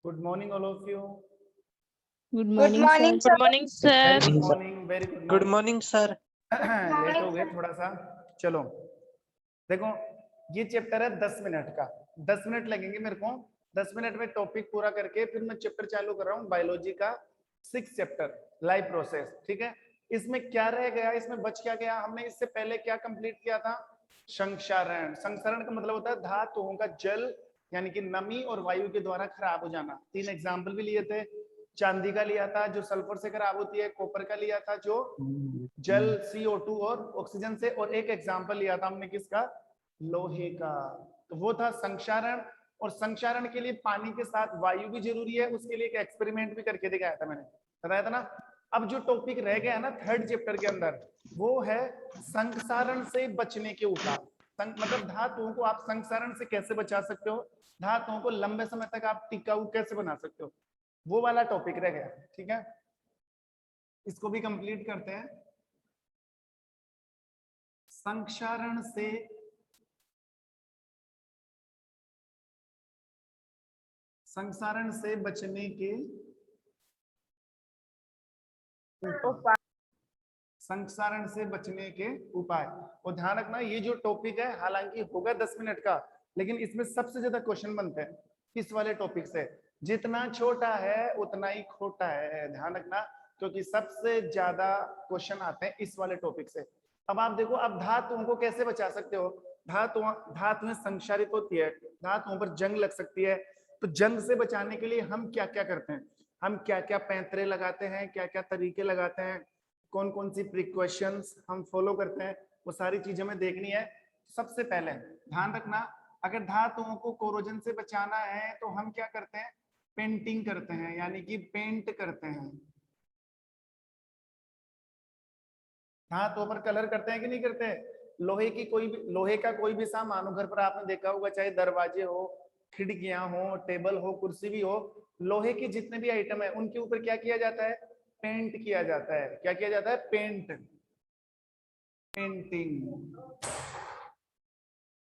Good morning, all of you. Good Good morning, morning, sir. sir. Good morning, sir. Very good morning, very good good morning. Morning sir. Late हो गए थोड़ा सा। चलो देखो, ये chapter है 10 minute का। 10 मिनट लगेंगे मेरे को। 10 मिनट में टॉपिक पूरा करके फिर मैं चैप्टर चालू कर रहा हूँ बायोलॉजी का 6 चैप्टर लाइफ प्रोसेस। ठीक है, इसमें क्या रह गया, इसमें बच क्या गया? हमने इससे पहले क्या कंप्लीट किया था? संक्षारण। संक्षारण का मतलब होता है धातुओं का जल यानी कि नमी और वायु के द्वारा खराब हो जाना। 3 एग्जाम्पल भी लिए थे। चांदी का लिया था जो सल्फर से खराब होती है, कॉपर का लिया था जो जल CO2 और ऑक्सीजन से, और एक एग्जाम्पल लिया था हमने किसका? लोहे का। तो वो था संक्षारण। और संक्षारण के लिए पानी के साथ वायु भी जरूरी है, उसके लिए एक एक्सपेरिमेंट भी करके दिखाया था मैंने, बताया था ना। अब जो टॉपिक रह गया है ना 3rd चैप्टर के अंदर, वो है संक्षारण से बचने के उपाय। मतलब धातुओं को आप संक्षारण से कैसे बचा सकते हो, धातुओं को लंबे समय तक आप टिकाऊ कैसे बना सकते हो, वो वाला टॉपिक रह गया। ठीक है, इसको भी कंप्लीट करते हैं। संक्षारण से बचने के उपाय। संक्षारण से बचने के उपाय। और ध्यान रखना ये जो टॉपिक है हालांकि होगा 10 मिनट का, लेकिन इसमें सबसे ज्यादा क्वेश्चन बनते हैं इस वाले टॉपिक से। जितना छोटा है उतना ही खोटा है, ध्यान रखना, क्योंकि सबसे ज्यादा क्वेश्चन आते हैं इस वाले टॉपिक से। अब आप देखो, अब धातुओं को कैसे बचा सकते हो? धातुएं संक्षारित होती है, धातुओं पर जंग लग सकती है। तो जंग से बचाने के लिए हम क्या क्या करते हैं, हम क्या क्या पैंतरे लगाते हैं, क्या क्या तरीके लगाते हैं, कौन कौन सी प्रिकॉशंस हम फॉलो करते हैं, वो सारी चीजें हमें देखनी है। सबसे पहले ध्यान रखना, अगर धातुओं को कोरोजन से बचाना है तो हम क्या करते हैं? पेंटिंग करते हैं, यानी कि पेंट करते हैं। धातुओं पर कलर करते हैं कि नहीं करते? लोहे का कोई भी सामान हो घर पर, आपने देखा होगा, चाहे दरवाजे हो, खिड़कियां हो, टेबल हो, कुर्सी भी हो, लोहे के जितने भी आइटम है उनके ऊपर क्या किया जाता है? पेंट किया जाता है। क्या किया जाता है? पेंटिंग।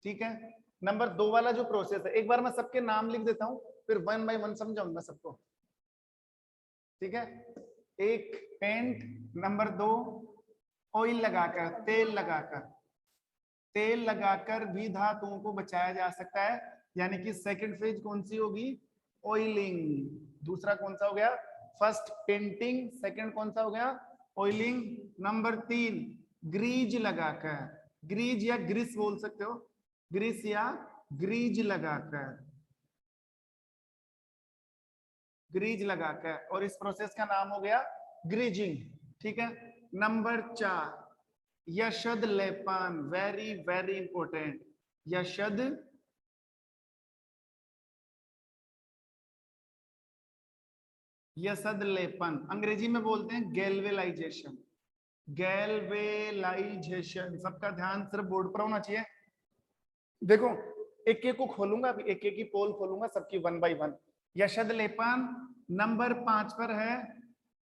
ठीक है, नंबर 2 वाला जो प्रोसेस है, एक बार मैं सबके नाम लिख देता हूं, फिर 1 बाय 1 समझाऊंगा सबको। ठीक है, 1 पेंट, नंबर 2 ऑयल लगाकर, तेल लगाकर भी धातुओं को बचाया जा सकता है, यानी कि सेकंड फेज कौन सी होगी? ऑयलिंग। दूसरा कौन सा हो गया? फर्स्ट पेंटिंग, सेकंड कौन सा हो गया? ऑयलिंग। नंबर 3 ग्रीज लगाकर, ग्रीज या ग्रीस बोल सकते हो, ग्रीस या ग्रीज लगाकर, और इस प्रोसेस का नाम हो गया ग्रीजिंग। ठीक है, नंबर 4 यशद लेपन, वेरी वेरी इंपॉर्टेंट। यशद लेपन अंग्रेजी में बोलते हैं गैल्वेलाइजेशन। सबका ध्यान सिर्फ बोर्ड पर होना चाहिए। देखो, एक एक को खोलूंगा, अभी एक एक की पोल खोलूंगा सबकी 1 बाय 1। यशद लेपन। नंबर 5 पर है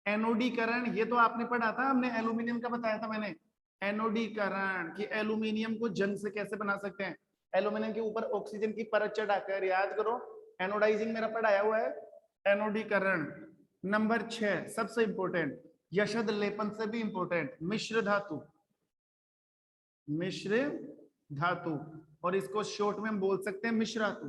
एनोडीकरण। ये तो आपने पढ़ा था, हमने एल्यूमिनियम का बताया था मैंने, एनोडीकरण कि एल्यूमिनियम को जंग से कैसे बना सकते हैं। एल्यूमिनियम के ऊपर ऑक्सीजन की परत चढ़ाकर, याद करो, एनोडाइजिंग मेरा पढ़ाया हुआ है, एनोडीकरण। नंबर 6 सबसे इंपॉर्टेंट, यशद लेपन से भी इंपॉर्टेंट, मिश्र धातु, और इसको शॉर्ट में हम बोल सकते हैं मिश्रातु।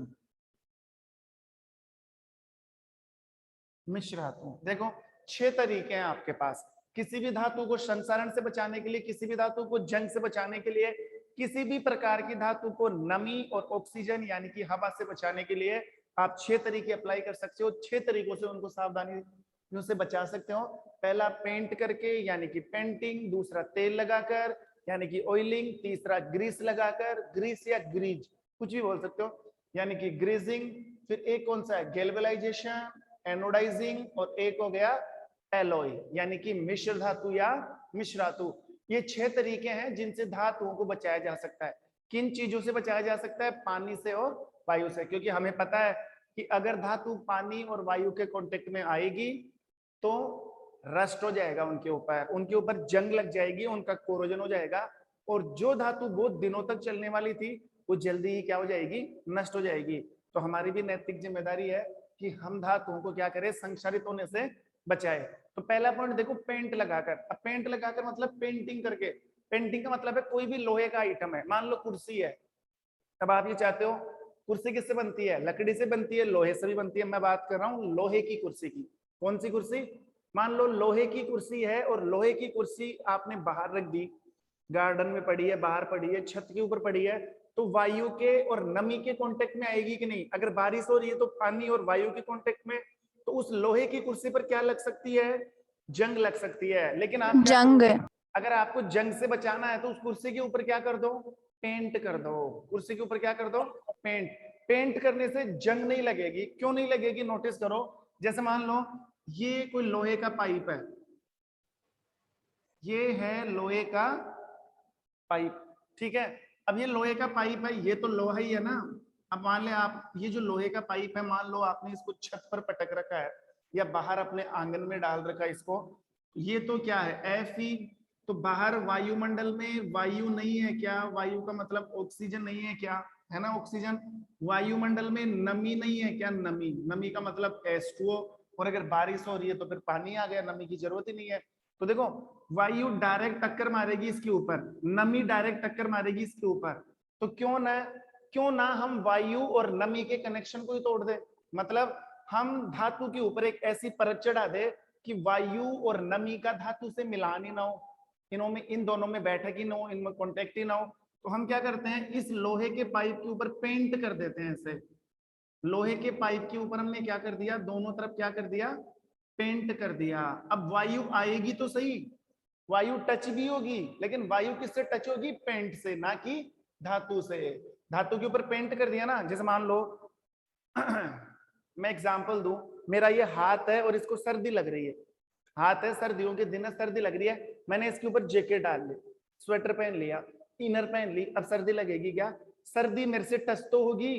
देखो 6 तरीके हैं आपके पास किसी भी धातु को संक्षारण से बचाने के लिए, किसी भी धातु को जंग से बचाने के लिए, किसी भी प्रकार की धातु को नमी और ऑक्सीजन यानी कि हवा से बचाने के लिए आप 6 तरीके अप्लाई कर सकते हो। 6 तरीकों से उनको सावधानी से बचा सकते हो। पहला पेंट करके यानी कि पेंटिंग, दूसरा तेल लगाकर यानी कि ऑयलिंग, तीसरा ग्रीस लगाकर, ग्रीस या ग्रीज कुछ भी बोल सकते हो, यानी कि ग्रीजिंग। फिर एक कौन सा है? गैल्वेनाइजेशन, एनोडाइजिंग, और एक हो गया एलॉय यानी कि मिश्र धातु या मिश्रातु। ये 6 तरीके हैं जिनसे धातुओं को बचाया जा सकता है। किन चीजों से बचाया जा सकता है? पानी से और वायु से, क्योंकि हमें पता है कि अगर धातु पानी और वायु के कांटेक्ट में आएगी तो रस्ट हो जाएगा, उनके ऊपर जंग लग जाएगी, उनका कोरोजन हो जाएगा, और जो धातु बहुत दिनों तक चलने वाली थी वो जल्दी ही क्या हो जाएगी? नष्ट हो जाएगी। तो हमारी भी नैतिक जिम्मेदारी है कि हम धातुओं को क्या करें, संक्षारित होने से बचाए। तो पहला पॉइंट देखो, पेंट लगाकर। अब पेंट लगाकर मतलब पेंटिंग करके। पेंटिंग का मतलब है कोई भी लोहे का आइटम है, मान लो कुर्सी है, अब आप ये चाहते हो, कुर्सी किससे बनती है, लकड़ी से बनती है, लोहे से भी बनती है। मैं बात कर रहा हूँ लोहे की कुर्सी की। कौन सी कुर्सी, मान लो लोहे की कुर्सी है, और लोहे की कुर्सी आपने बाहर रख दी, गार्डन में पड़ी है, बाहर पड़ी है, छत के ऊपर पड़ी है, तो वायु के और नमी के कांटेक्ट में आएगी कि नहीं। अगर बारिश हो रही है तो पानी और वायु के कांटेक्ट में, तो उस लोहे की कुर्सी पर क्या लग सकती है, जंग लग सकती है। लेकिन आप क्या जंग। करोगे, अगर आपको जंग से बचाना है तो उस कुर्सी के ऊपर क्या कर दो, पेंट कर दो। कुर्सी के ऊपर क्या कर दो, पेंट। पेंट करने से जंग नहीं लगेगी। क्यों नहीं लगेगी, नोटिस करो। जैसे मान लो ये कोई लोहे का पाइप है, ये है लोहे का पाइप, ठीक है। अब ये लोहे का पाइप है, ये तो लोहा ही है ना। अब मान ले आप, ये जो लोहे का पाइप है, मान लो आपने इसको छत पर पटक रखा है या बाहर अपने आंगन में डाल रखा है इसको, ये तो क्या है, Fe। तो बाहर वायुमंडल में वायु नहीं है क्या, वायु का मतलब ऑक्सीजन नहीं है क्या, है ना, ऑक्सीजन। वायुमंडल में नमी नहीं है क्या, नमी। नमी का मतलब H2O। और अगर बारिश हो रही है तो फिर पानी आ गया, नमी की जरूरत ही नहीं है। तो देखो, वायु डायरेक्ट टक्कर मारेगी इसके ऊपर, नमी डायरेक्ट टक्कर मारेगी इसके ऊपर। तो क्यों ना हम वायु और नमी के कनेक्शन को ही तोड़ दे। मतलब हम धातु के ऊपर एक ऐसी परत चढ़ा दे कि वायु और नमी का धातु से मिलान ही ना हो, इनों में, इन दोनों में बैठक ही ना हो, इनमें कॉन्टेक्ट ही ना हो। तो हम क्या करते हैं, इस लोहे के पाइप के ऊपर पेंट कर देते हैं ऐसे। लोहे के पाइप के ऊपर हमने क्या कर दिया, दोनों तरफ क्या कर दिया, पेंट कर दिया। अब वायु आएगी तो सही, वायु टच भी होगी, लेकिन वायु किससे टच होगी, पेंट से, ना कि धातु से। धातु के ऊपर पेंट कर दिया ना। जैसे मान लो मैं एग्जांपल दूं, मेरा ये हाथ है और इसको सर्दी लग रही है, हाथ है, सर्दियों के दिन है, सर्दी लग रही है, मैंने इसके ऊपर जैकेट डाल ली, स्वेटर पहन लिया, इनर पहन ली। अब सर्दी लगेगी क्या, सर्दी मेरे से टच तो होगी,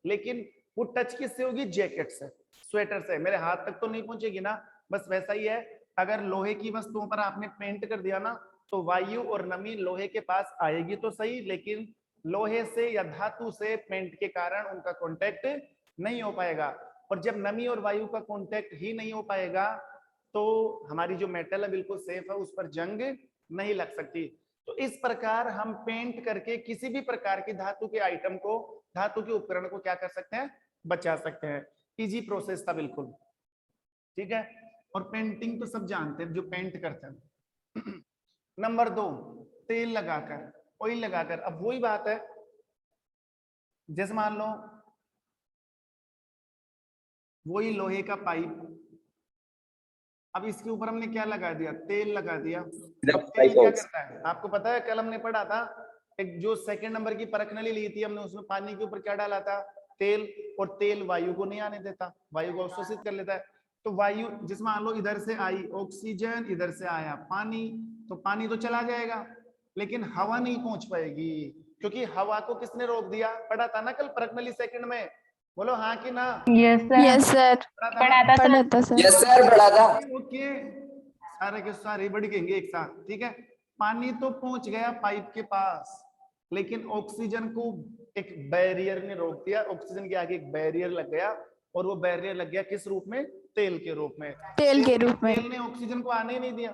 लेकिन वो टच किससे होगी, जैकेट से, स्वेटर से, मेरे हाथ तक तो नहीं पहुंचेगी ना। बस वैसा ही है, अगर लोहे की वस्तुओं पर आपने पेंट कर दिया ना, तो वायु और नमी लोहे के पास आएगी तो सही, लेकिन लोहे से या धातु से पेंट के कारण उनका कांटेक्ट नहीं हो पाएगा। और जब नमी और वायु का कांटेक्ट ही नहीं हो पाएगा, तो हमारी जो मेटल है बिल्कुल सेफ है, उस पर जंग नहीं लग सकती। तो इस प्रकार हम पेंट करके किसी भी प्रकार की धातु के आइटम को, धातु के उपकरण को क्या कर सकते हैं, बचा सकते हैं। इजी प्रोसेस था बिल्कुल, ठीक है। और पेंटिंग तो सब जानते हैं, जो पेंट करते हैं। नंबर 2, तेल लगाकर, ऑयल लगाकर। अब वही बात है, जैसे मान लो वही लोहे का पाइप, अब इसके ऊपर हमने क्या लगा दिया, तेल लगा दिया। अब तेल क्या करता है, आपको पता है, कल हमने पढ़ा था, एक जो सेकंड नंबर की परख नली ली थी हमने, उसमें पानी के ऊपर क्या डाला था, तेल। और तेल वायु को नहीं आने देता, वायु को अवशोषित कर लेता है। तो वायु, जिस मान लो इधर से आई ऑक्सीजन, इधर से आया पानी, तो पानी तो चला जाएगा, लेकिन हवा नहीं पहुंच पाएगी, क्योंकि हवा को किसने रोक दिया, पढ़ा था ना कल परख नली सेकंड में, बोलो हाँ कि ना। यस सर, पढ़ा था पढ़ा था सर। यस सर, पढ़ा था। ओके, सारे के सारे बढ़ गएंगे एक साथ, ठीक है। पानी तो पहुंच गया पाइप के पास, लेकिन ऑक्सीजन को एक बैरियर ने रोक दिया, ऑक्सीजन के आगे एक बैरियर लग गया, और वो बैरियर लग गया किस रूप में, तेल के रूप में। तेल के रूप में। तेल ने ऑक्सीजन को आने नहीं दिया,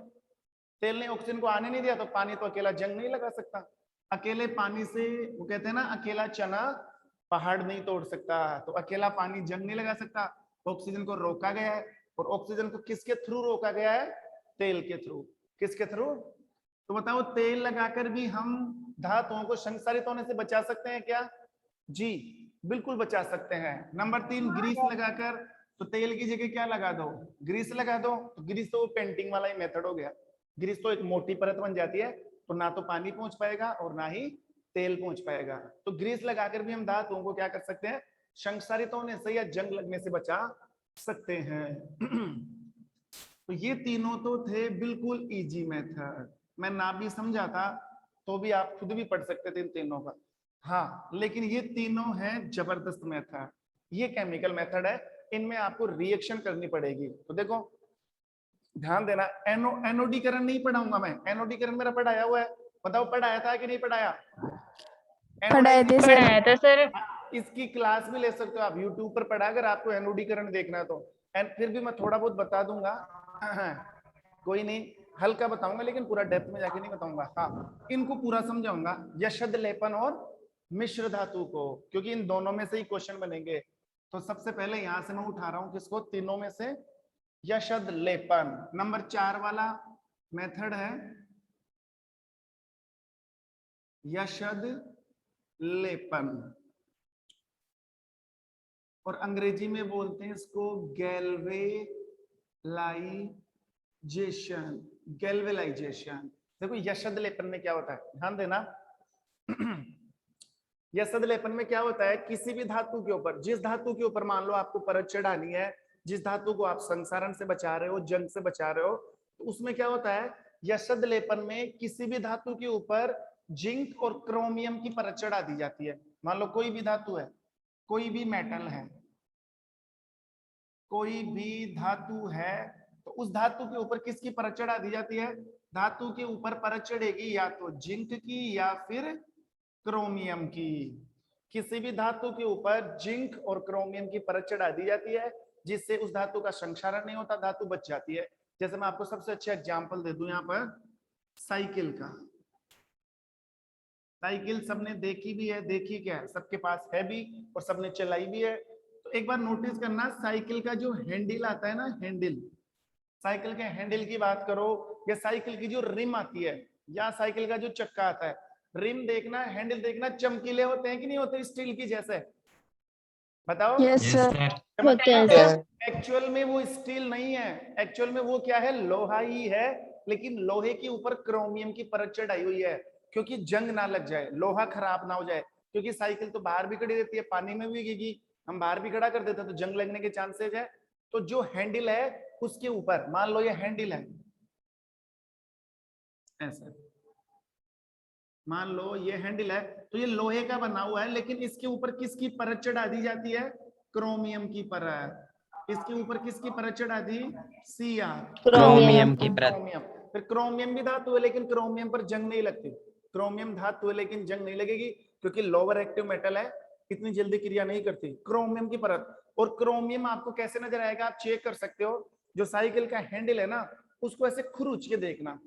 तेल ने ऑक्सीजन को आने नहीं दिया, तो पानी तो अकेला जंग नहीं लगा सकता। अकेले पानी से, वो कहते हैं ना, अकेला चना पहाड़ नहीं तोड़ सकता, तो अकेला पानी जंग नहीं लगा सकता। ऑक्सीजन को रोका गया है, और ऑक्सीजन को किसके थ्रू रोका गया है, तेल के थ्रू। किसके थ्रू, तो बताओ, तेल लगाकर भी हम धातुओं को संसारित होने से बचा सकते हैं क्या, जी बिल्कुल बचा सकते हैं। नंबर 3, ग्रीस लगाकर। तो तेल की जगह क्या लगा दो, ग्रीस लगा दो। तो ग्रीस तो पेंटिंग वाला ही मेथड हो गया, ग्रीस तो एक मोटी परत बन जाती है, तो ना तो पानी पहुंच पाएगा और ना ही तेल पहुंच पाएगा। तो ग्रीस लगाकर भी हम धातुओं को क्या कर सकते हैं, संसारित होने से या जंग लगने से बचा सकते हैं। तो ये तीनों तो थे बिल्कुल इजी मेथड, मैं ना भी समझा था तो भी आप खुद भी पढ़ सकते थे इन तीनों का। हाँ, लेकिन ये तीनों हैं जबरदस्त मेथड, ये केमिकल मेथड है, इनमें आपको रिएक्शन करनी पड़ेगी। तो देखो ध्यान देना, एनोडीकरण नहीं पढ़ाऊंगा मैं, एनोडीकरण मेरा पढ़ाया हुआ है, बताओ पढ़ाया था कि नहीं पढ़ाया, पढ़ाए थे सर। सर। इसकी क्लास भी ले सकते हो आप, यूट्यूब पर पढ़ा, अगर आपको एनोडीकरण देखना है तो। एंड फिर भी मैं थोड़ा बहुत बता दूंगा, कोई नहीं, हल्का बताऊंगा लेकिन पूरा डेप्थ में जाके नहीं बताऊंगा। हाँ, इनको पूरा समझाऊंगा, यशद लेपन और मिश्र धातु को, क्योंकि इन दोनों में से ही क्वेश्चन बनेंगे। तो सबसे पहले यहां से मैं उठा रहा हूं किसको, तीनों में से यशद लेपन। नंबर 4 वाला मेथड है यशद लेपन, और अंग्रेजी में बोलते हैं इसको गैल्वेलाइजेशन। गैल्वेलाइजेशन। देखो यशद लेपन में क्या होता है, ध्यान देना। यशद लेपन में क्या होता है, किसी भी धातु के ऊपर, जिस धातु के ऊपर मान लो आपको परत चढ़ानी है, जिस धातु को आप संसारण से बचा रहे हो, जंग से बचा रहे हो, तो उसमें क्या होता है, यशद लेपन में किसी भी धातु के ऊपर जिंक और क्रोमियम की परत चढ़ा दी जाती है। मान लो कोई भी धातु है, कोई भी मेटल है, कोई भी धातु है, तो उस धातु के ऊपर किसकी परत चढ़ा दी जाती है, धातु के ऊपर परत चढ़ेगी या तो जिंक की या फिर क्रोमियम की। किसी भी धातु के ऊपर जिंक और क्रोमियम की परत चढ़ा दी जाती है, जिससे उस धातु का संक्षारण नहीं होता, धातु बच जाती है। जैसे मैं आपको सबसे अच्छा एग्जांपल दे दूं यहाँ पर साइकिल का। साइकिल सबने देखी भी है, देखी क्या है, सबके पास है भी और सबने चलाई भी है। तो एक बार नोटिस करना, साइकिल का जो हैंडल आता है ना, हैंडल, साइकिल के हैंडल की बात करो, या साइकिल की जो रिम आती है, या साइकिल का जो चक्का आता है, रिम देखना, हैंडल देखना, चमकीले होते हैं कि नहीं होते, स्टील की जैसे, बताओ। Yes sir. होते हैं सर। एक्चुअल में वो स्टील नहीं है, एक्चुअल में वो क्या है, लोहा ही है, लेकिन लोहे के ऊपर क्रोमियम की परत चढ़ाई हुई है, क्योंकि जंग ना लग जाए, लोहा खराब ना हो जाए। क्योंकि साइकिल तो बाहर भी खड़ी रहती है, पानी में भी भीगेगी, हम बाहर भी खड़ा कर देते हैं तो जंग लगने के चांसेस है। तो जो हैंडल है उसके ऊपर, मान लो ये हैंडल है ऐसा, मान लो ये हैंडल है, तो ये लोहे का बना हुआ है, लेकिन इसके ऊपर किसकी परत चढ़ा दी जाती है, क्रोमियम की परत। इसके ऊपर किसकी परत चढ़ा दी, Cr, क्रोमियम की क्रोमियम। फिर क्रोमियम भी धातु है, लेकिन क्रोमियम पर जंग नहीं लगती। क्रोमियम धातु है लेकिन जंग नहीं लगेगी, क्योंकि लोअर एक्टिव मेटल है, इतनी जल्दी क्रिया नहीं करती। क्रोमियम की परत, और क्रोमियम आपको कैसे नजर आएगा, आप चेक कर सकते हो, जो साइकिल का हैंडल है ना, उसको ऐसे खुरुच के देखना,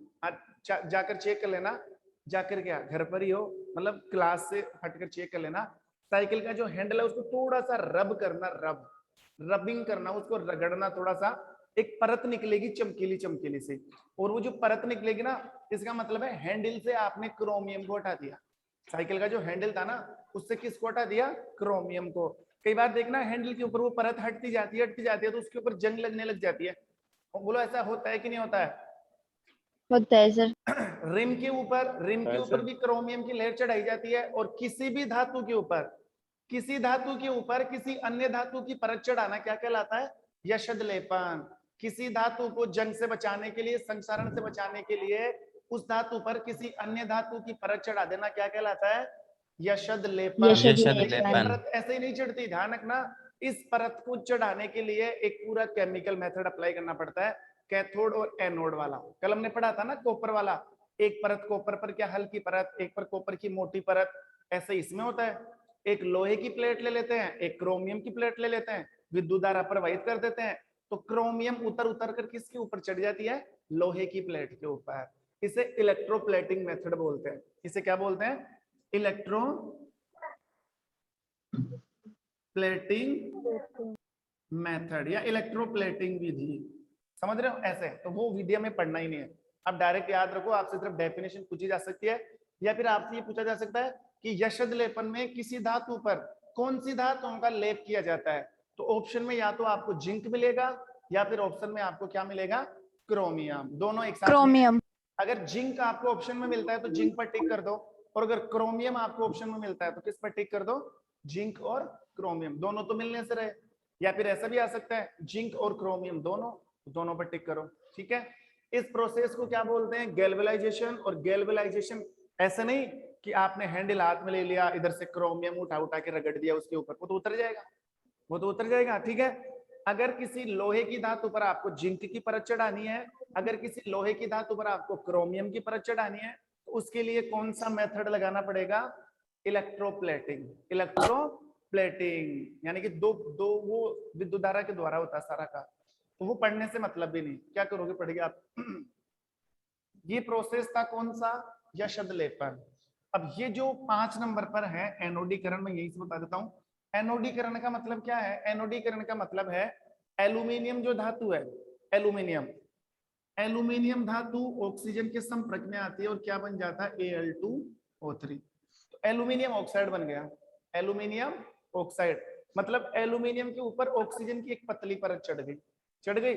जाकर चेक कर लेना, जाकर क्या घर पर ही हो, मतलब क्लास से हटकर चेक कर लेना। साइकिल का जो हैंडल है उसको थोड़ा सा रब करना, रबिंग करना, उसको रगड़ना थोड़ा सा, एक परत निकलेगी चमकीली चमकीली से, और वो जो परत निकलेगी ना, इसका मतलब है हैंडल से आपने क्रोमियम को हटा दिया। साइकिल का जो हैंडल था ना, उससे किसको हटा दिया, क्रोमियम को। कई बार देखना हैंडल के ऊपर वो परत हटती जाती है तो उसके ऊपर जंग लगने लग जाती है। बोलो ऐसा होता है कि नहीं होता है। होता है सर। रिम के ऊपर भी क्रोमियम की लेयर चढ़ाई जाती है, और किसी भी धातु के ऊपर, किसी धातु के ऊपर किसी अन्य धातु की परत चढ़ाना क्या कहलाता है, यशद लेपन। किसी धातु को जंग से बचाने के लिए, संक्षारण से बचाने के लिए, उस धातु पर किसी अन्य धातु की परत चढ़ा देना क्या कहलाता है, यशद लेपन। यशद ये लेपन। परत ऐसे ही नहीं चढ़ती, ध्यान रखना, इस परत को चढ़ाने के लिए एक पूरा केमिकल मेथड अप्लाई करना पड़ता है, कैथोड और एनोड वाला। कल हमने पढ़ा था ना कॉपर वाला, एक परत कॉपर पर क्या हल्की परत, एक पर कॉपर की मोटी परत, ऐसे इसमें होता है। एक लोहे की प्लेट ले लेते हैं, एक क्रोमियम की प्लेट ले लेते हैं, विद्युत धारा प्रवाहित कर देते हैं, तो क्रोमियम उतर उतर कर किसके ऊपर चढ़ जाती है, लोहे की प्लेट के ऊपर। इसे इलेक्ट्रोप्लेटिंग मेथड बोलते हैं। इसे क्या बोलते हैं, इलेक्ट्रो प्लेटिंग मेथड या इलेक्ट्रोप्लेटिंग विधि, समझ रहे हो ऐसे। तो वो विधि हमें पढ़ना ही नहीं है, अब डायरेक्ट याद रखो, आपसे सिर्फ डेफिनेशन पूछी जा सकती है, या फिर आपसे ये पूछा जा सकता है कि यशद लेपन में किसी धातु पर कौन सी धातुओं का लेप किया जाता है। तो ऑप्शन में या तो आपको जिंक मिलेगा, या फिर ऑप्शन में आपको क्या मिलेगा, क्रोमियम, दोनों एक साथ। क्रोमियम। अगर जिंक आपको ऑप्शन में मिलता है तो जिंक पर टिक कर दो, और अगर क्रोमियम आपको ऑप्शन में मिलता है तो किस पर टिक कर दो, जिंक और क्रोमियम, दोनों तो मिलने से रहे। या फिर ऐसा भी आ सकता है जिंक और क्रोमियम दोनों, दोनों पर टिक करो, ठीक है। इस प्रोसेस को क्या बोलते हैं, गैल्वेलाइजेशन। और गैल्वेलाइजेशन ऐसे नहीं कि आपने हैंडल हाथ में ले लिया, इधर से क्रोमियम उठा उठा के रगड़ दिया उसके ऊपर, वो तो उतर जाएगा, वो तो उतर जाएगा, ठीक है। अगर किसी लोहे की धातु पर आपको जिंक की परत चढ़ानी है, अगर किसी लोहे की धातु पर आपको क्रोमियम की परत चढ़ानी है, तो उसके लिए कौन सा मेथड लगाना पड़ेगा, इलेक्ट्रोप्लेटिंग। इलेक्ट्रो प्लेटिंग, यानी कि दो दो वो विद्युत धारा के द्वारा होता है सारा का, तो वो पढ़ने से मतलब भी नहीं। क्या करोगे, पढ़िए आप। ये प्रोसेस था कौन सा, यशद लेपन। अब ये जो 5 नंबर पर है एनोडीकरण, मैं यही से बता देता हूँ। एनोडीकरण का मतलब क्या है, एनोडीकरण का मतलब है एल्यूमिनियम जो धातु है, एल्यूमिनियम, एल्यूमिनियम धातु ऑक्सीजन के संपर्क में आती है और क्या बन जाता है, Al2O3, तो एल्यूमिनियम ऑक्साइड बन गया। एल्यूमिनियम ऑक्साइड मतलब एल्यूमिनियम के ऊपर ऑक्सीजन की एक पतली परत चढ़ गई,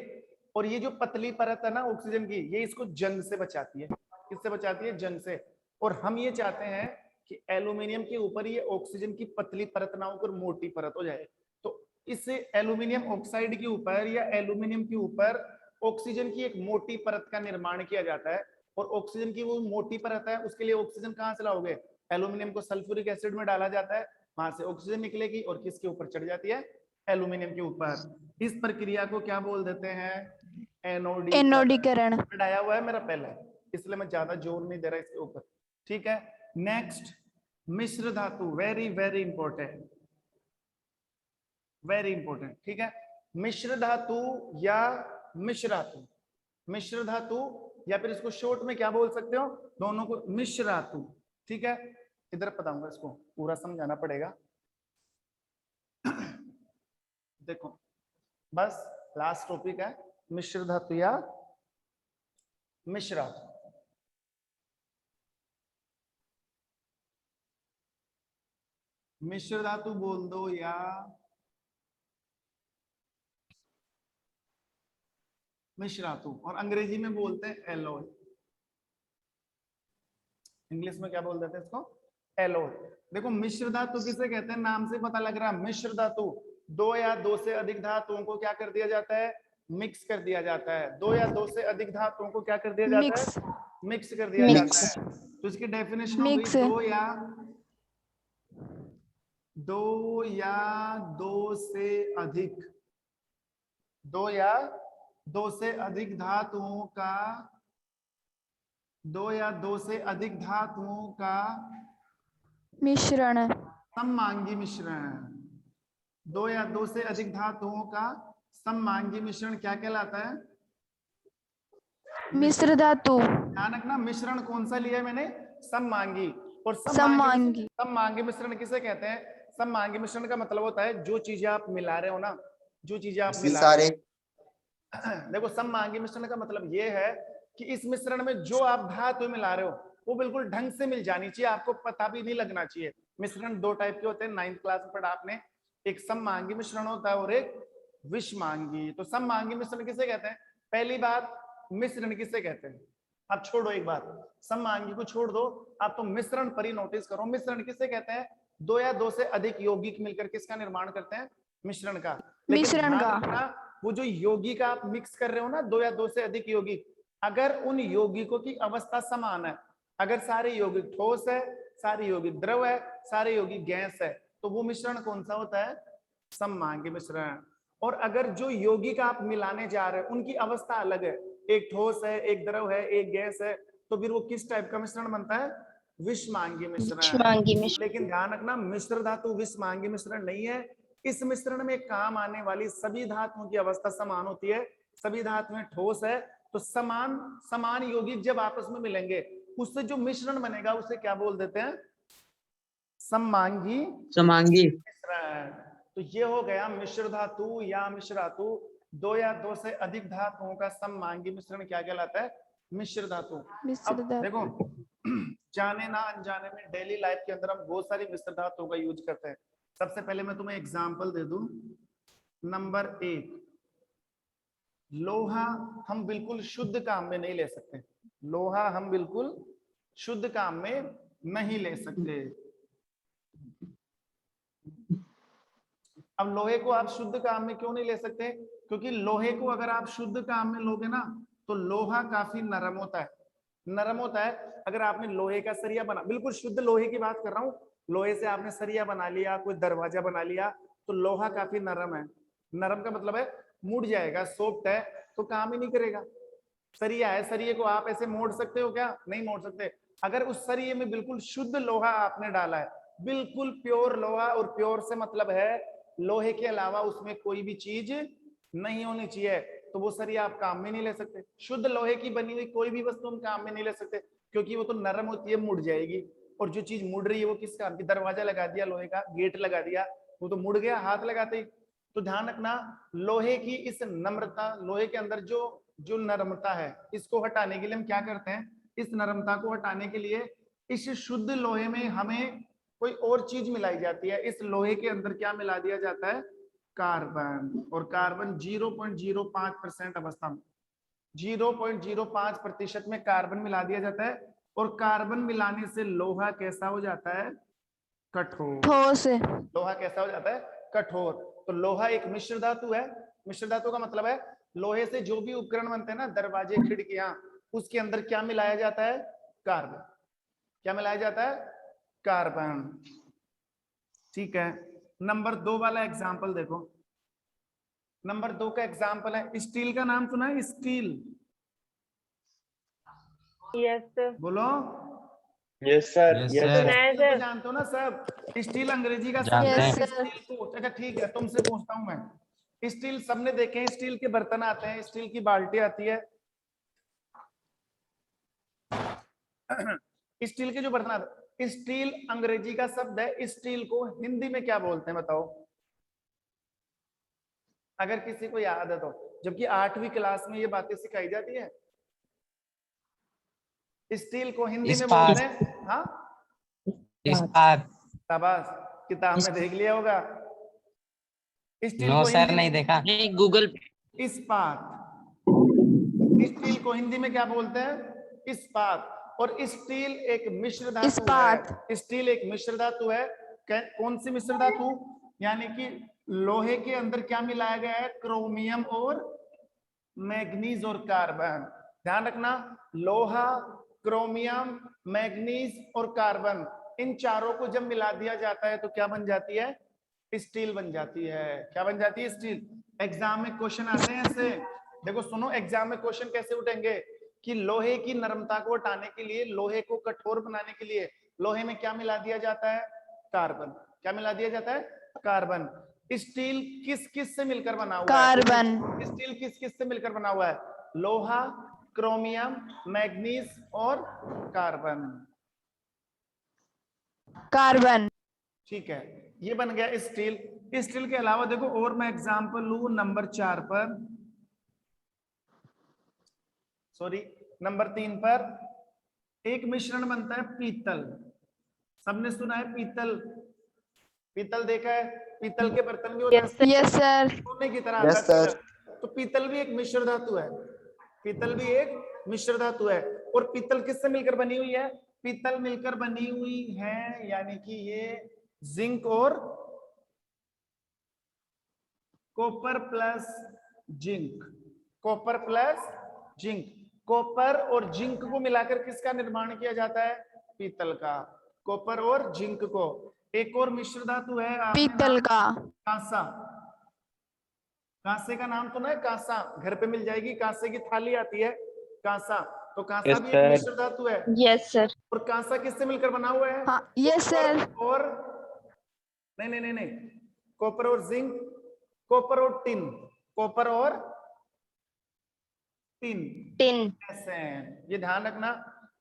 और ये जो पतली परत है ना ऑक्सीजन की, ये इसको जंग से बचाती है। किससे बचाती है, जंग से। और हम ये चाहते हैं कि एल्यूमिनियम के ऊपर ये ऑक्सीजन की पतली परत ना होकर मोटी परत हो जाए, तो इस एल्यूमिनियम ऑक्साइड के ऊपर या एल्यूमिनियम के ऊपर ऑक्सीजन की एक मोटी परत का निर्माण किया जाता है। और ऑक्सीजन की वो मोटी परत है, उसके लिए ऑक्सीजन कहाँ से लाओगे, एल्यूमिनियम को सल्फ्यूरिक एसिड में डाला जाता है, वहां से ऑक्सीजन निकलेगी और किसके ऊपर चढ़ जाती है, एल्यूमिनियम के ऊपर। इस प्रक्रिया को क्या बोल देते हैं, एनोडीकरण। एनोडीकरण। पढ़ाया हुआ है मेरा पहले, इसलिए मैं ज्यादा जोर नहीं दे रहा इसके ऊपर, ठीक है। नेक्स्ट, मिश्र धातु, very very important, very important, ठीक है। मिश्र धातु या मिश्र धातु, मिश्र धातु या फिर इसको शॉर्ट में क्या बोल सकते हो, दोनों को मिश्र धातु, ठीक है। इधर बताऊंगा, इसको पूरा समझाना पड़ेगा। देखो बस लास्ट टॉपिक है, मिश्र धातु या मिश्र धातु। मिश्र धातु बोल दो या मिश्र धातु, और अंग्रेजी में बोलते हैं एलॉय। इंग्लिश में क्या बोल देते हैं इसको, एलॉय। देखो मिश्र धातु किसे कहते हैं, नाम से पता लग रहा है, मिश्र धातु, दो या दो से अधिक धातुओं को क्या कर दिया जाता है, मिक्स कर दिया जाता है। दो या दो से अधिक धातुओं को क्या कर दिया जाता मिक्स। है, मिक्स कर दिया मिक्स। जाता है। तो इसकी डेफिनेशन हो गई, मिक्स। दो या दो से अधिक, दो या दो से अधिक धातुओं का, दो या दो से अधिक धातुओं का मिश्रण। सममांगी मिश्रण, दो या दो से अधिक धातुओं का सममांगी मिश्रण क्या कहलाता है, मिश्र धातु। ध्यान रखना, मिश्रण कौन सा लिया है मैंने, सममांगी। और सममांगी। सममांगी मिश्रण किसे कहते हैं, सममांगी मिश्रण का मतलब होता है जो चीजें आप मिला रहे हो ना, जो चीजें आप मिला रहे हो। देखो सममांगी मिश्रण का मतलब ये है कि इस मिश्रण में जो आप धातु मिला रहे हो वो बिल्कुल ढंग से मिल जानी चाहिए, आपको पता भी नहीं लगना चाहिए। मिश्रण दो टाइप के होते हैं, 9th क्लास में पढ़ा आपने, एक सममांगी मिश्रण होता है और एक विषमांगी। तो सममांगी मिश्रण किसे कहते हैं, पहली बात मिश्रण किसे कहते हैं, आप छोड़ो एक बात, सममांगी को छोड़ दो, आप तो मिश्रण पर ही नोटिस करो। मिश्रण किसे कहते हैं, दो या दो से अधिक यौगिक मिलकर किसका निर्माण करते हैं, मिश्रण का। लेकिन मिश्रण ध्यान का। रखना, वो जो यौगिक आप मिक्स कर रहे हो ना, दो या दो से अधिक यौगिक, अगर उन यौगिकों की अवस्था समान है, अगर सारे यौगिक ठोस है, सारे यौगिक द्रव है, सारे यौगिक गैस है, तो वो मिश्रण कौन सा होता है, सममांगी मिश्रण। और अगर जो यौगिक आप मिलाने जा रहे हैं उनकी अवस्था अलग है, एक ठोस है, एक द्रव है, एक गैस है, तो फिर वो किस टाइप का मिश्रण बनता है, विषमांगी मिश्रण। विषमांगी मिश्रण। लेकिन ध्यान रखना, मिश्र धातु विषमांगी मिश्रण नहीं है। इस मिश्रण में काम आने वाली सभी धातुओं की अवस्था समान होती है, सभी धातुएं ठोस है, तो समान समान यौगिक जब आपस में मिलेंगे उससे जो मिश्रण बनेगा उसे क्या बोल देते हैं, सममांगी मिश्रण। तो ये हो गया मिश्र धातु या मिश्र धातु, दो या दो से अधिक धातुओं का सममांगी मिश्रण क्या कहलाता है, मिश्र धातु। मिश्र अब देखो जाने ना अनजाने में डेली लाइफ के अंदर हम बहुत सारी मिश्र धातुओं का यूज करते हैं। सबसे पहले मैं तुम्हें एग्जांपल दे दूं, नंबर 1, लोहा हम बिल्कुल शुद्ध काम में नहीं ले सकते, लोहा हम बिल्कुल शुद्ध काम में नहीं ले सकते। अब लोहे को आप शुद्ध काम में क्यों नहीं ले सकते, क्योंकि लोहे को अगर आप शुद्ध काम में लोगे ना तो लोहा काफी नरम होता है, नरम होता है। अगर आपने लोहे का सरिया बना, बिल्कुल शुद्ध लोहे की बात कर रहा हूँ, लोहे से आपने सरिया बना लिया, कोई दरवाजा बना लिया, तो लोहा काफी नरम है। नरम का मतलब है मुड़ जाएगा, सॉफ्ट है, तो काम ही नहीं करेगा। सरिया है, सरिये को आप ऐसे मोड़ सकते हो क्या, नहीं मोड़ सकते। अगर उस सरिये में बिल्कुल शुद्ध लोहा आपने डाला है बिल्कुल प्योर लोहा, और प्योर से मतलब है लोहे के अलावा उसमें कोई भी चीज नहीं होनी चाहिए, तो वो सरिया आप काम में नहीं ले सकते। शुद्ध लोहे की बनी हुई कोई भी वस्तु हम काम में नहीं ले सकते, क्योंकि वो तो नरम होती है, मुड़ जाएगी। और जो चीज मुड़ रही है वो किस काम की? दरवाजा लगा दिया लोहे का, गेट लगा दिया, वो तो मुड़ गया हाथ लगाते ही। तो ध्यान रखना, लोहे की इस नम्रता, लोहे के अंदर जो जो नरमता है, इसको हटाने के लिए हम क्या करते हैं? इस नरमता को हटाने के लिए इस शुद्ध लोहे में हमें कोई और चीज मिलाई जाती है। इस लोहे के अंदर क्या मिला दिया जाता है? कार्बन। और कार्बन 0.05% अवस्था में, 0.05% में कार्बन मिला दिया जाता है। और कार्बन मिलाने से लोहा कैसा हो जाता है? कठोर। ठोस। लोहा कैसा हो जाता है? कठोर। तो लोहा एक मिश्र धातु है। मिश्र धातु का मतलब है लोहे से जो भी उपकरण बनते हैं ना, दरवाजे, खिड़कियां, उसके अंदर क्या मिलाया जाता है? कार्बन। क्या मिलाया जाता है? कार्बन। ठीक है, नंबर 2 वाला एग्जाम्पल देखो। नंबर 2 का एग्जाम्पल है, स्टील का नाम सुना है? स्टील, यस बोलो। Yes sir, Yes, yes sir. Sir. Steel को जानते हो ना सब? स्टील अंग्रेजी का शब्द जानते है। हैं। स्टील को, अच्छा ठीक है, तुमसे पूछता हूं मैं। स्टील सबने देखे हैं, स्टील के बर्तन आते हैं, स्टील की बाल्टी आती है, स्टील के जो बर्तन आते हैं। स्टील अंग्रेजी का शब्द है, स्टील को हिंदी में क्या बोलते हैं बताओ, अगर किसी को याद है तो? जबकि 8वीं क्लास में ये बातें सिखाई जाती है। स्टील को हिंदी में बोलते हैं, हाँ, इस्पात। शाबाश, किताब में देख लिया होगा। स्टील नो को सर, हिंदी नहीं में देखा। नहीं गूगल इस्पात। स्टील को हिंदी में क्या बोलते हैं? इस्पात। और स्टील एक मिश्र धातु इस्पात। है। स्टील एक मिश्र धातु है। कौन सी मिश्र धातु? यानी कि लोहे के अंदर क्या मिलाया गया है? क्रोमियम और मैग्नीज और कार्बन। ध्यान रखना, लोहा, क्रोमियम, मैग्नीज और कार्बन, इन चारों को जब मिला दिया जाता है तो क्या बन जाती है? स्टील बन जाती है। क्या बन जाती है? स्टील। एग्जाम में क्वेश्चन आते हैं ऐसे, देखो सुनो, एग्जाम में क्वेश्चन कैसे उठेंगे कि लोहे की नरमता को हटाने के लिए, लोहे को कठोर बनाने के लिए लोहे में क्या मिला दिया जाता है? कार्बन। क्या मिला दिया जाता है? कार्बन। स्टील किस किस से मिलकर बना हुआ है? कार्बन। स्टील किस किस से मिलकर बना हुआ है? लोहा, क्रोमियम, मैग्नीज और कार्बन। कार्बन। ठीक है, ये बन गया स्टील। स्टील के अलावा देखो और मैं एग्जांपल लू नंबर 4 पर, सॉरी नंबर 3 पर। एक मिश्रण बनता है पीतल। सबने सुना है पीतल? पीतल देखा है? पीतल के बर्तन भी होते हैं, यस सर। सोने की तरह आता यस है सर। पीतल। तो पीतल भी एक मिश्र धातु है। पीतल भी एक मिश्र धातु है। और पीतल किससे मिलकर बनी हुई है? पीतल मिलकर बनी हुई है, यानी कि ये जिंक और copper plus zinc, copper plus zinc, copper और जिंक को मिलाकर किसका निर्माण किया जाता है? पीतल का। कॉपर और जिंक को। एक और मिश्र धातु है, आपने पीतल नाम, का। कांसा। कांसे का नाम सुना है? कांसा, घर पे मिल जाएगी, कांसे की थाली आती है, कांसा। तो कांसा Yes, भी एक sir. मिश्र धातु है। Yes, sir. और कांसा किससे मिलकर बना हुआ है? हाँ यस कॉपर सर। और, नहीं नहीं नहीं नहीं, कॉपर और जिंक, कॉपर और टिन, कॉपर और टिन, Tin. ऐसे हैं। ये ध्यान रखना,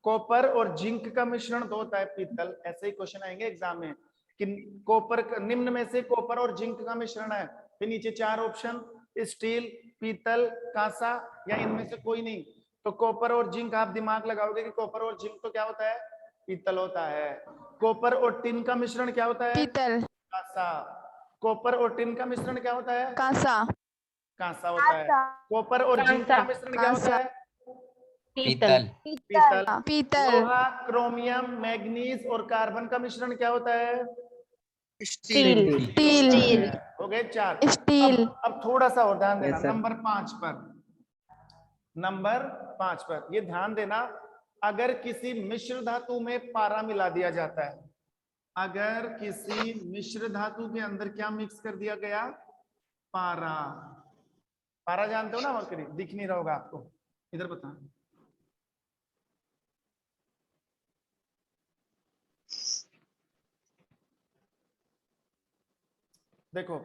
कॉपर और जिंक का मिश्रण तो होता है पीतल। ऐसे ही क्वेश्चन आएंगे एग्जाम में कि कॉपर, निम्न में से कॉपर और जिंक का मिश्रण है, फिर नीचे 4 ऑप्शन, स्टील, पीतल, कांसा या इनमें से कोई नहीं। तो कॉपर और जिंक आप दिमाग लगाओगे कि कॉपर और जिंक तो क्या होता है? पीतल होता है। कॉपर और टिन का मिश्रण क्या होता है? पीतल। कांसा। कॉपर और टिन का मिश्रण क्या होता है? कांसा। कांसा होता है। कॉपर और जिंक कांसा। का मिश्रण क्या होता कांसा। है? पीतल। पीतल। पीतल। लोहा, क्रोमियम, मैग्नीज और कार्बन का मिश्रण क्या होता है? स्टील। स्टील। Steel. हो गए 4। स्टील। अब थोड़ा सा और ध्यान देना, Yes, sir. नंबर 5 पर। नंबर 5 पर ये ध्यान देना, अगर किसी मिश्र धातु में पारा मिला दिया जाता है, अगर किसी मिश्र धातु के अंदर क्या मिक्स कर दिया गया? पारा। पारा जानते हो ना? मरकरी दिख नहीं रहा होगा आपको, इधर बता। देखो,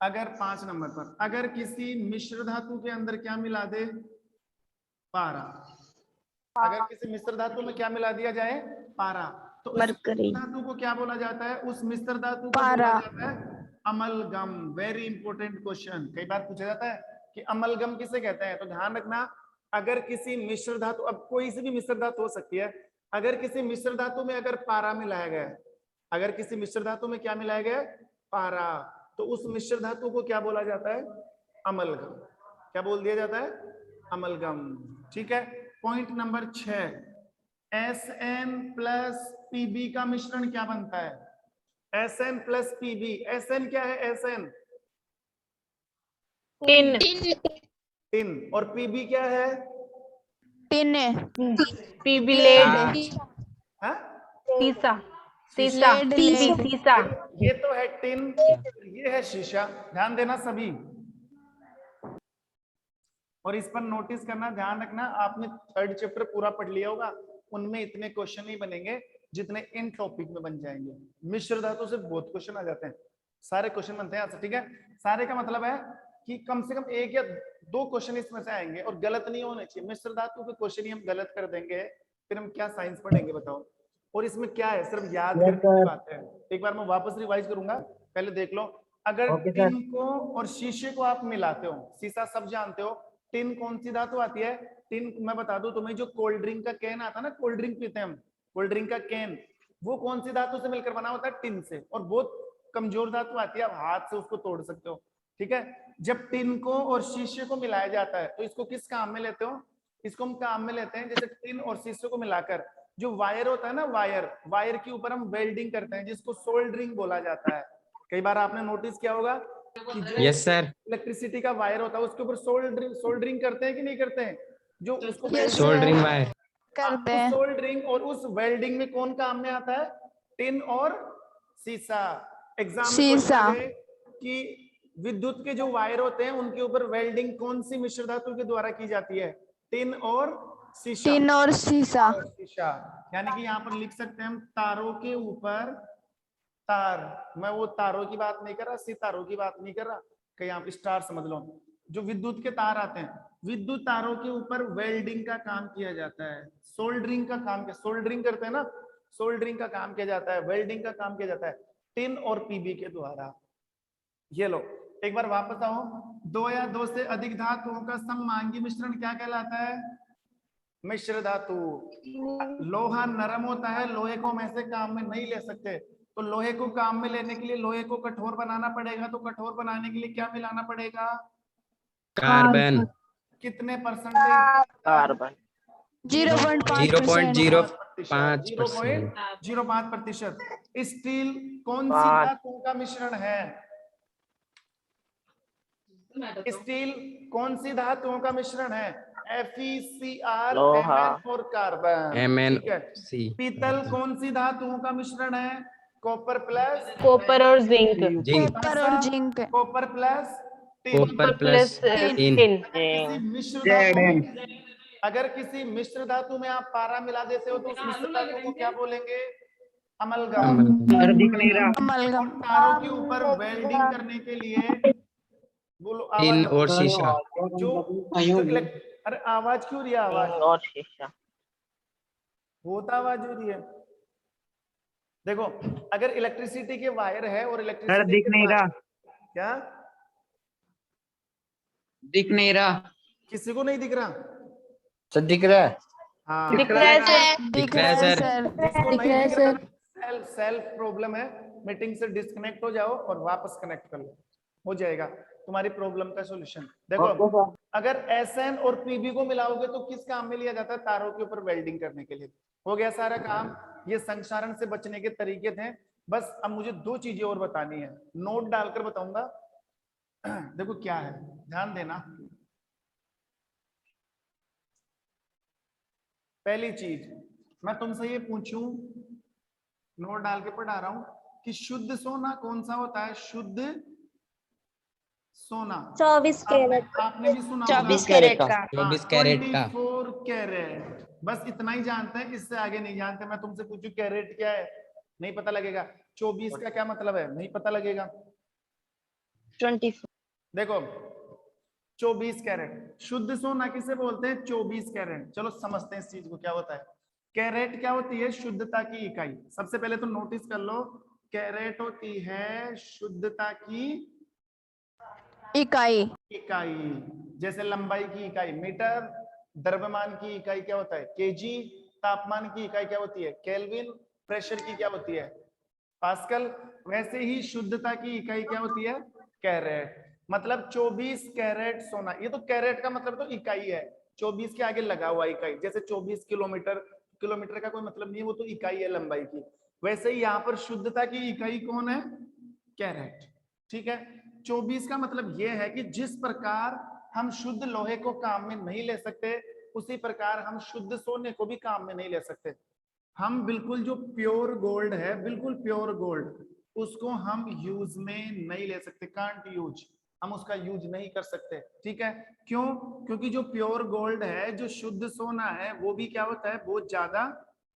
अगर 5 नंबर पर अगर किसी मिश्र धातु के अंदर क्या मिला दे, पारा, अगर किसी मिश्र धातु में क्या मिला दिया जाए, पारा, तो उस मरकरी। धातु को क्या बोला जाता है, उस मिश्र धातु को पारा। बोला जाता है अमलगम। वेरी इंपॉर्टेंट क्वेश्चन, कई बार पूछा जाता है कि अमलगम किसे कहते हैं। तो ध्यान रखना, अगर किसी मिश्र धातु, अब कोई सी भी मिश्र धातु हो सकती है, अगर किसी मिश्र धातु में अगर पारा मिलाया गया है, अगर किसी मिश्र धातु में क्या मिलाया गया है, पारा, तो उस मिश्र धातु को क्या बोला जाता है, अमलगम। क्या बोल दिया जाता है, अमलगम। ठीक है। Point number 6, SN plus PB का मिश्रण क्या बनता है, SN प्लस PB। SN क्या है, SN टिन टिन, और PB क्या है, टिन। पीबी लेड हाँ? सीसा सीसा लेड, पीबी लेड। सीसा ये तो है टिन, ये है शीशा। ध्यान देना सभी, और इस पर नोटिस करना, ध्यान रखना, आपने 3rd चैप्टर पूरा पढ़ लिया होगा, उनमें इतने क्वेश्चन नहीं बनेंगे जितने इन टॉपिक में बन जाएंगे। मिश्र धातु से बहुत क्वेश्चन आ जाते हैं, सारे क्वेश्चन बनते हैं। ठीक है, सारे का मतलब है कि कम से कम 1 या 2 क्वेश्चन इसमें से आएंगे, और गलत नहीं होने चाहिए। मिश्र धातु के क्वेश्चन ही हम गलत कर देंगे, फिर हम क्या साइंस पढ़ेंगे बताओ। और इसमें क्या है, सिर्फ याद करने की बात है। एक बार मैं वापस रिवाइज करूंगा, पहले देख लो। अगर टिन को और शीशे को आप मिलाते हो, शीशा सब जानते हो, टिन कौन सी धातु आती है, टिन मैं बता दूं तुम्हें, जो कोल्ड ड्रिंक का कैन आता है ना, कोल्ड ड्रिंक पीते हैं हम, कोल्ड ड्रिंक का कैन, वो कौन सी धातु से मिलकर बना होता है, टिन से। और बहुत कमजोर धातु आती है, आप हाथ से उसको तोड़ सकते हो। ठीक है, जब टिन को और शीशे को मिलाया जाता है तो इसको किस काम में लेते हो, इसको हम काम में लेते हैं, जैसे टिन और शीशे को मिलाकर जो वायर होता है ना, वायर के ऊपर हम वेल्डिंग करते हैं, जिसको सोल्डरिंग बोला जाता है। कई बार आपने नोटिस किया होगा कि जो यस सर, इलेक्ट्रिसिटी का वायर होता है उसके ऊपर सोल्डरिंग करते हैं कि नहीं करते हैं, जो उसको Yes, सोल्डरिंग sir. वायर। करते हैं। सोल्डरिंग और उस वेल्डिंग में कौन काम में आता है, टिन और शीशा। एग्जाम में शीशा। क्वेश्चन है कि विद्युत के जो वायर होते हैं उनके ऊपर वेल्डिंग कौन सी मिश्र धातु के द्वारा की जाती है, टिन और शीशा। टिन और शीशा। शीशा, यानी कि यहाँ पर लिख सकते हैं हम, तारों के ऊपर तार, मैं वो तारों की बात नहीं कर रहा, सितारों की बात नहीं कर रहा, कहीं आप स्टार समझ लो। जो विद्युत के तार आते हैं, विद्युत तारों के ऊपर वेल्डिंग का काम किया जाता है, सोल्डरिंग का काम, सोल्डरिंग करते हैं ना, सोल्डरिंग का काम किया जाता है, वेल्डिंग का काम किया जाता है टिन और पीबी के द्वारा। ये लो, एक बार वापस आओ। 2 या 2 से अधिक धातुओं का सममांगी मिश्रण क्या कहलाता है, मिश्र धातु। लोहा नरम होता है, लोहे को हम ऐसे काम में नहीं ले सकते, तो लोहे को काम में लेने के लिए लोहे को कठोर बनाना पड़ेगा, तो कठोर बनाने के लिए क्या मिलाना पड़ेगा, कार्बन। कितने परसेंटेज, कार्बन 0.5%। 0.05%। स्टील कौन सी धातुओं का मिश्रण है, स्टील कौन सी धातुओं का मिश्रण है, FeCr, लोहा। Mn और कार्बन। MN ठीक है। C। पीतल कौन सी धातुओं का मिश्रण है, कॉपर प्लस कॉपर और जिंक जिंक। कॉपर और zinc. Copper plus tin. Copper plus tin. किसी मिश्र धातु में, अगर किसी मिश्र धातु में आप पारा मिला देते हो तो उस मिश्र धातु को क्या बोलेंगे, अमलगम। अमलगम। तारों के ऊपर वेल्डिंग करने के लिए, बोलो टिन आवाज, और शीशा। अरे आवाज क्यों रही है, आवाज और शीशा। बहुत आवाज हो रही है। देखो, अगर इलेक्ट्रिसिटी के वायर है और इलेक्ट्रिसिटी दिख नहीं रहा, क्या दिख नहीं रहा, किसी को नहीं दिख रहा, सर दिख रहा है, हाँ दिख रहा है सर। दिख रहा है सर। जिसको नहीं दिख रहा, सेल्फ प्रॉब्लम है, मीटिंग से डिस्कनेक्ट हो जाओ और वापस कनेक्ट कर लो, हो जाएगा तुम्हारी प्रॉब्लम का सॉल्यूशन। देखो, अगर SN और PB को मिलाओगे तो किस काम में लिया जाता है, तारों के ऊपर वेल्डिंग करने के लिए। हो गया सारा काम। ये संक्षारण से बचने के तरीके थे। बस अब मुझे 2 चीजें और बतानी है, नोट डालकर बताऊंगा। देखो क्या है, ध्यान देना। पहली चीज मैं तुमसे ये पूछूं, नोट डाल के पढ़ा रहा हूं, कि शुद्ध सोना कौन सा होता है, शुद्ध सोना 24 कैरेट। आपने भी सुना 24 कैरेट का। 24 कैरेट का। 24 कैरेट, बस इतना ही जानते हैं, इससे आगे नहीं जानते। मैं तुमसे पूछूं कैरेट क्या है, नहीं पता लगेगा। 24 का क्या मतलब है, नहीं पता लगेगा। 24. देखो 24 कैरेट शुद्ध सोना किसे बोलते हैं? 24 कैरेट। चलो समझते हैं इस चीज को क्या होता है। कैरेट क्या होती है? शुद्धता की इकाई। सबसे पहले तो नोटिस कर लो, कैरेट होती है शुद्धता की इकाई। इकाई। जैसे लंबाई की इकाई मीटर, द्रव्यमान की इकाई क्या होता है? केजी, तापमान की इकाई क्या होती है? केल्विन, प्रेशर की क्या होती है? पास्कल। वैसे ही शुद्धता की इकाई क्या होती है? कैरेट। मतलब 24 कैरेट सोना। ये तो कैरेट का मतलब तो इकाई है, 24 के आगे लगा हुआ इकाई। जैसे 24 किलोमीटर, किलोमीटर का कोई मतलब नहीं है, वो तो इकाई है लंबाई की। वैसे ही यहाँ पर शुद्धता की इकाई कौन है? कैरेट। ठीक है। 24 का मतलब यह है कि जिस प्रकार हम शुद्ध लोहे को काम में नहीं ले सकते, उसी प्रकार हम शुद्ध सोने को भी काम में नहीं ले सकते। हम बिल्कुल जो प्योर गोल्ड है, बिल्कुल प्योर गोल्ड, उसको हम यूज में नहीं ले सकते, कांट यूज, हम उसका यूज नहीं कर सकते। ठीक है। क्यों? क्योंकि जो प्योर गोल्ड है, जो शुद्ध सोना है, वो भी क्या होता है? बहुत ज्यादा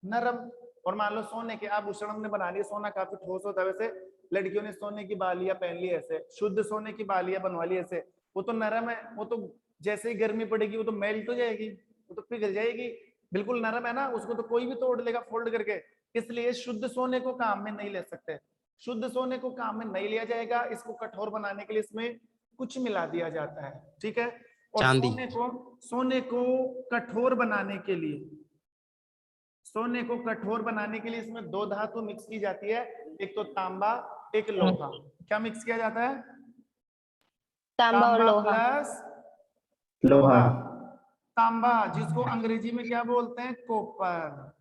नरम। और मान लो सोने के आभूषण हमने बना लिए, सोना काफी ठोस होता है। वैसे लड़कियों ने सोने की बालियां पहन ली ऐसे, शुद्ध सोने की बालियां बनवा ली ऐसे, वो तो नरम है, वो तो जैसे ही गर्मी पड़ेगी वो तो मेल्ट हो जाएगी, वो तो पिघल जाएगी। बिल्कुल नरम है ना, उसको तो कोई भी तोड़ लेगा फोल्ड करके। इसलिए शुद्ध सोने को काम में नहीं ले सकते। शुद्ध सोने को काम में नहीं लिया जाएगा। इसको कठोर बनाने के लिए इसमें कुछ मिला दिया जाता है। ठीक है। और चांदी। सोने को कठोर बनाने के लिए, सोने को कठोर बनाने के लिए इसमें दो धातु मिक्स की जाती है, एक तो तांबा, एक लोहा। क्या मिक्स किया जाता है? तांबा और लोहा। प्लस लोहा। तांबा जिसको अंग्रेजी में क्या बोलते हैं? कॉपर।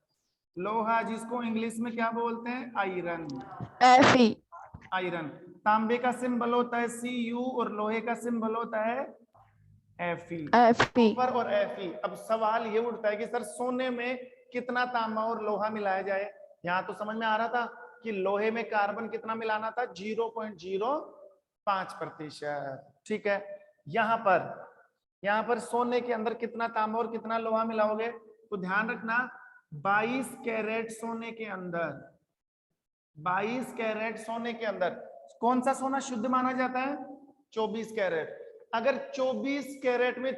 लोहा जिसको इंग्लिश में क्या बोलते हैं? आयरन। Fe। आयरन। तांबे का सिंबल होता है Cu और लोहे का सिंबल होता है Fe। Fe। कॉपर और Fe। अब सवाल ये उठता है कि सर सोने में कितना तांबा और लोहा मिलाया जाए? यहाँ तो समझ में आ रहा था कि लोहे में कार्बन कितना मिलाना था? 0.05%। ठीक है। यहाँ पर सोने के अंदर कितना तांबा और कितना लोहा मिलाओगे? तो ध्यान रखना, 22 कैरेट सोने के अंदर, 22 कैरेट सोने के अंदर कौन सा सोना शुद्ध माना जाता है? 24 कैरेट। अगर 24 कैरेट में